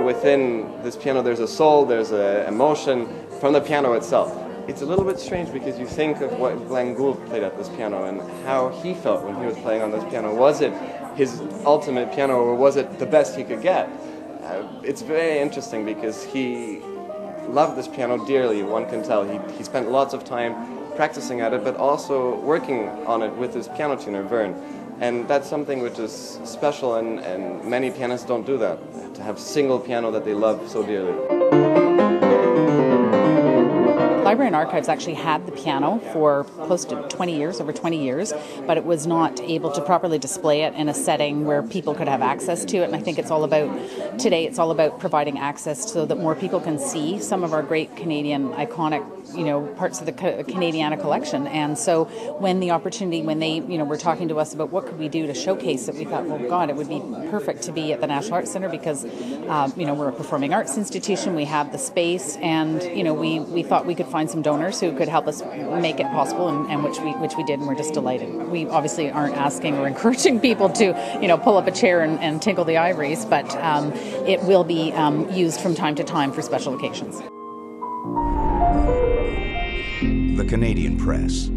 within this piano there's a soul, there's an emotion from the piano itself. It's a little bit strange because you think of what Glenn Gould played at this piano and how he felt when he was playing on this piano. Was it his ultimate piano, or was it the best he could get? It's very interesting because he loved this piano dearly, one can tell. He spent lots of time practicing at it, but also working on it with his piano tuner, Vern. And that's something which is special, and many pianists don't do that, to have a single piano that they love so dearly. Library and Archives actually had the piano for close to 20 years, over 20 years, but it was not able to properly display it in a setting where people could have access to it. And I think it's all about providing access so that more people can see some of our great Canadian iconic, parts of the Canadiana collection. And so when the opportunity, when they, were talking to us about what could we do to showcase it, we thought, well, God, it would be perfect to be at the National Arts Centre because, we're a performing arts institution, we have the space, and, we thought we could find some donors who could help us make it possible, and which we did, and we're just delighted. We obviously aren't asking or encouraging people to, pull up a chair and tinkle the ivories, but it will be used from time to time for special occasions. The Canadian Press.